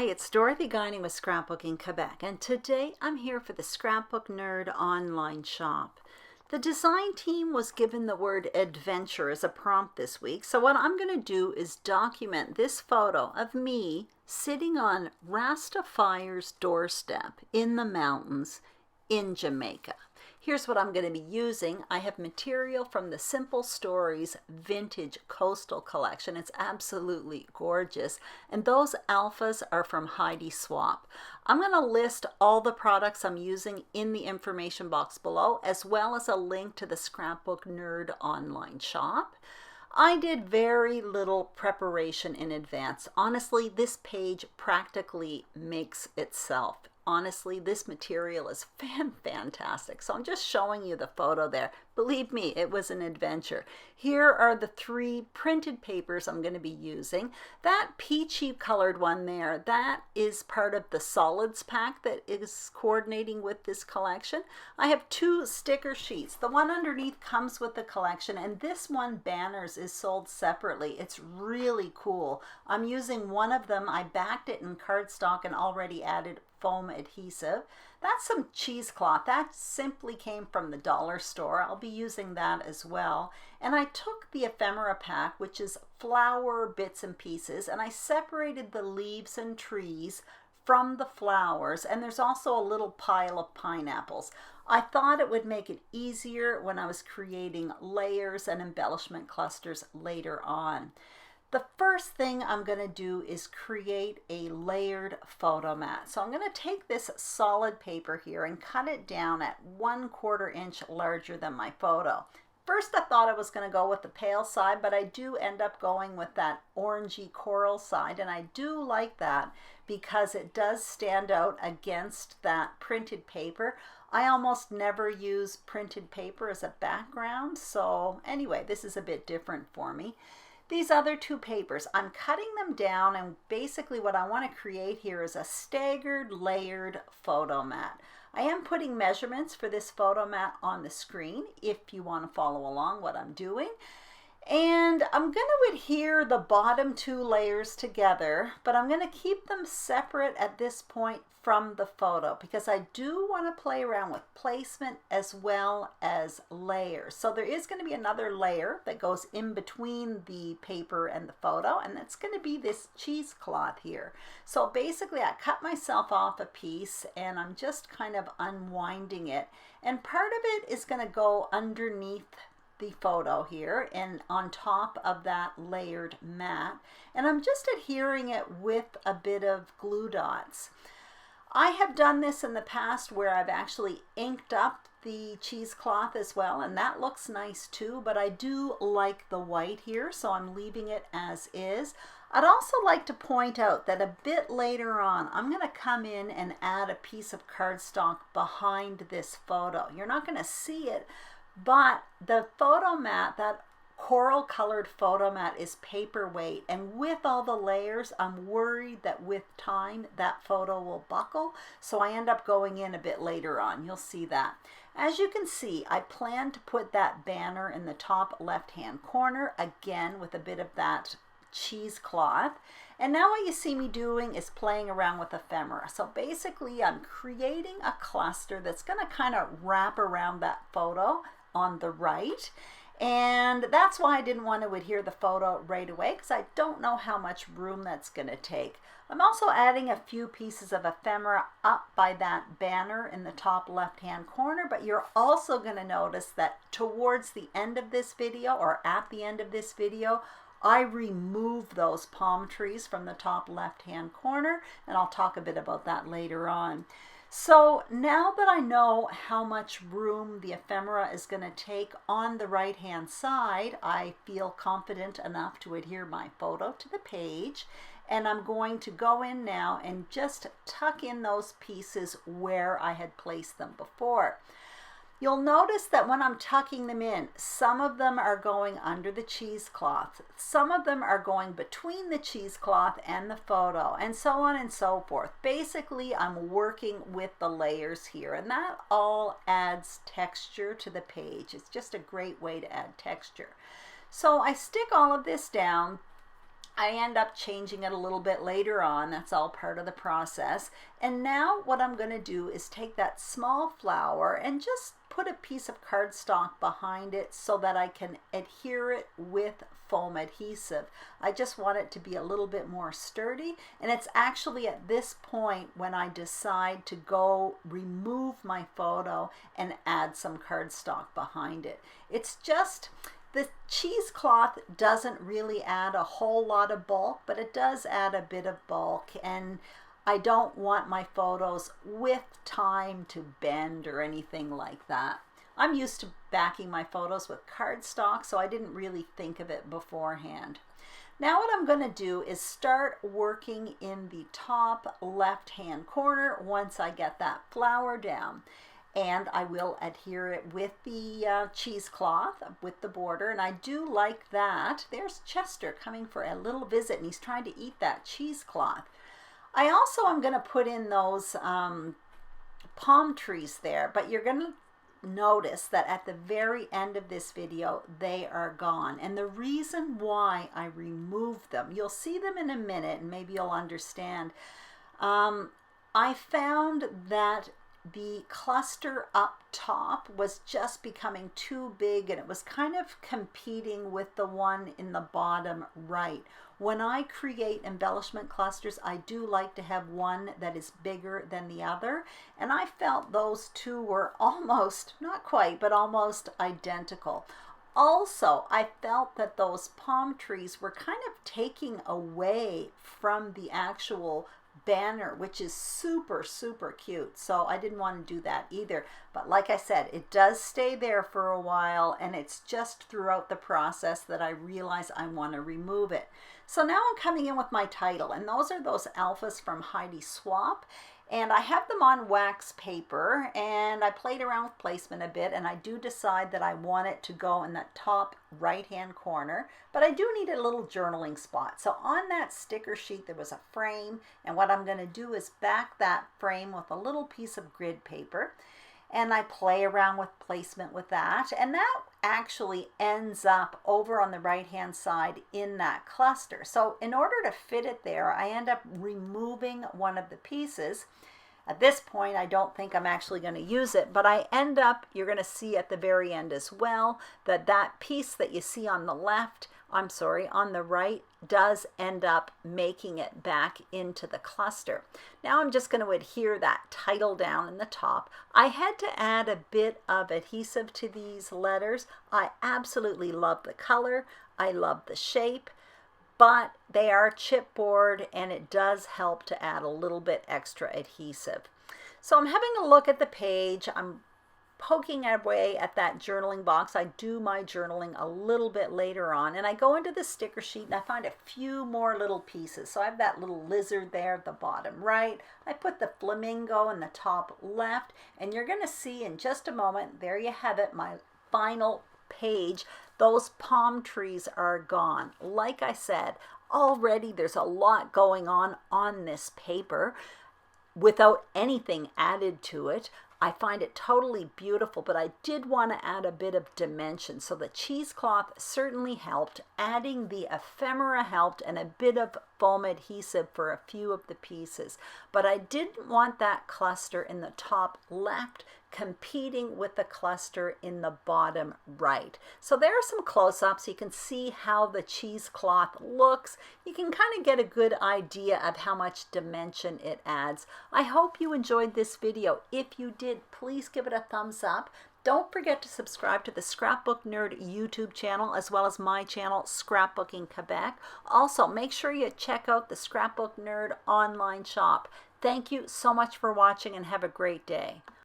Hi, it's Dorothy Guining with Scrapbooking Quebec, and today I'm here for the Scrapbook Nerd online shop. The design team was given the word adventure as a prompt this week, so what I'm going to do is document this photo of me sitting on Rastafire's doorstep in the mountains in Jamaica. Here's what I'm going to be using. I have material from the Simple Stories Vintage Coastal Collection. It's absolutely gorgeous. And those alphas are from Heidi Swapp. I'm going to list all the products I'm using in the information box below, as well as a link to the Scrapbook Nerd online shop. I did very little preparation in advance. Honestly, this page practically makes itself. Honestly, this material is fantastic. So I'm just showing you the photo there. Believe me, it was an adventure. Here are the 3 printed papers I'm going to be using. That peachy colored one there, that is part of the solids pack that is coordinating with this collection. I have 2 sticker sheets. The one underneath comes with the collection, and this one, Banners, is sold separately. It's really cool. I'm using one of them. I backed it in cardstock and already added foam adhesive. That's some cheesecloth. That simply came from the dollar store. I'll be using that as well. And I took the ephemera pack, which is flower bits and pieces, and I separated the leaves and trees from the flowers, and there's also a little pile of pineapples. I thought it would make it easier when I was creating layers and embellishment clusters later on. The first thing I'm going to do is create a layered photo mat. So I'm going to take this solid paper here and cut it down at 1/4 inch larger than my photo. First I thought I was going to go with the pale side, but I do end up going with that orangey coral side, and I do like that because it does stand out against that printed paper. I almost never use printed paper as a background, so anyway, this is a bit different for me. These other 2 papers, I'm cutting them down, and basically what I want to create here is a staggered layered photo mat. I am putting measurements for this photo mat on the screen if you want to follow along what I'm doing. And I'm going to adhere the bottom 2 layers together, but I'm going to keep them separate at this point from the photo because I do want to play around with placement as well as layers. So there is going to be another layer that goes in between the paper and the photo, and that's going to be this cheesecloth here. So basically I cut myself off a piece and I'm just kind of unwinding it, and part of it is going to go underneath the photo here and on top of that layered mat, and I'm just adhering it with a bit of glue dots. I have done this in the past where I've actually inked up the cheesecloth as well, and that looks nice too, but I do like the white here, so I'm leaving it as is. I'd also like to point out that a bit later on, I'm going to come in and add a piece of cardstock behind this photo. You're not going to see it, but the photo mat, that coral colored photo mat, is paperweight, and with all the layers I'm worried that with time that photo will buckle, so I end up going in a bit later on. You'll see that. As you can see, I plan to put that banner in the top left hand corner again with a bit of that cheesecloth. And now what you see me doing is playing around with ephemera. So basically I'm creating a cluster that's going to kind of wrap around that photo on the right, and that's why I didn't want to adhere the photo right away, because I don't know how much room that's going to take. I'm also adding a few pieces of ephemera up by that banner in the top left hand corner, but you're also going to notice that towards the end of this video, or at the end of this video, I remove those palm trees from the top left hand corner, and I'll talk a bit about that later on. So now that I know how much room the ephemera is going to take on the right hand side, I feel confident enough to adhere my photo to the page, and I'm going to go in now and just tuck in those pieces where I had placed them before. You'll notice that when I'm tucking them in, some of them are going under the cheesecloth, some of them are going between the cheesecloth and the photo, and so on and so forth. Basically, I'm working with the layers here, and that all adds texture to the page. It's just a great way to add texture. So I stick all of this down. I end up changing it a little bit later on. That's all part of the process. And now what I'm going to do is take that small flower and just put a piece of cardstock behind it so that I can adhere it with foam adhesive. I just want it to be a little bit more sturdy, and it's actually at this point when I decide to go remove my photo and add some cardstock behind it. It's just, the cheesecloth doesn't really add a whole lot of bulk, but it does add a bit of bulk, and I don't want my photos with time to bend or anything like that. I'm used to backing my photos with cardstock, so I didn't really think of it beforehand. Now what I'm going to do is start working in the top left-hand corner once I get that flower down. And I will adhere it with the cheesecloth, with the border, and I do like that. There's Chester coming for a little visit, and he's trying to eat that cheesecloth. I also am going to put in those palm trees there, but you're going to notice that at the very end of this video, they are gone. And the reason why I removed them, you'll see them in a minute, and maybe you'll understand. I found that the cluster up top was just becoming too big, and it was kind of competing with the one in the bottom right. When I create embellishment clusters, I do like to have one that is bigger than the other, and I felt those two were almost, not quite, but almost identical. Also, I felt that those palm trees were kind of taking away from the actual banner, which is super cute, so I didn't want to do that either. But like I said, it does stay there for a while, and it's just throughout the process that I realize I want to remove it. So now I'm coming in with my title, and those are those alphas from Heidi Swapp, and I have them on wax paper, and I played around with placement a bit, and I do decide that I want it to go in that top right hand corner, but I do need a little journaling spot. So on that sticker sheet there was a frame, and what I'm going to do is back that frame with a little piece of grid paper, and I play around with placement with that, and that actually ends up over on the right hand side in that cluster. So in order to fit it there, I end up removing one of the pieces. At this point, I don't think I'm actually going to use it, but I end up, you're going to see at the very end as well, that that piece that you see on the left, on the right, does end up making it back into the cluster. Now I'm just going to adhere that title down in the top. I had to add a bit of adhesive to these letters. I absolutely love the color. I love the shape, but they are chipboard, and it does help to add a little bit extra adhesive. So I'm having a look at the page. I'm poking away at that journaling box. I do my journaling a little bit later on, and I go into the sticker sheet and I find a few more little pieces. So I have that little lizard there at the bottom right. I put the flamingo in the top left, and you're going to see in just a moment, there you have it, my final page. Those palm trees are gone. Like I said, already there's a lot going on this paper without anything added to it. I find it totally beautiful, but I did want to add a bit of dimension. So the cheesecloth certainly helped. Adding the ephemera helped, and a bit of foam adhesive for a few of the pieces. But I didn't want that cluster in the top left competing with the cluster in the bottom right. So there are some close-ups. You can see how the cheesecloth looks. You can kind of get a good idea of how much dimension it adds. I hope you enjoyed this video. If you did, please give it a thumbs up. Don't forget to subscribe to the Scrapbook Nerd YouTube channel, as well as my channel, Scrapbooking Quebec. Also, make sure you check out the Scrapbook Nerd online shop. Thank you so much for watching, and have a great day.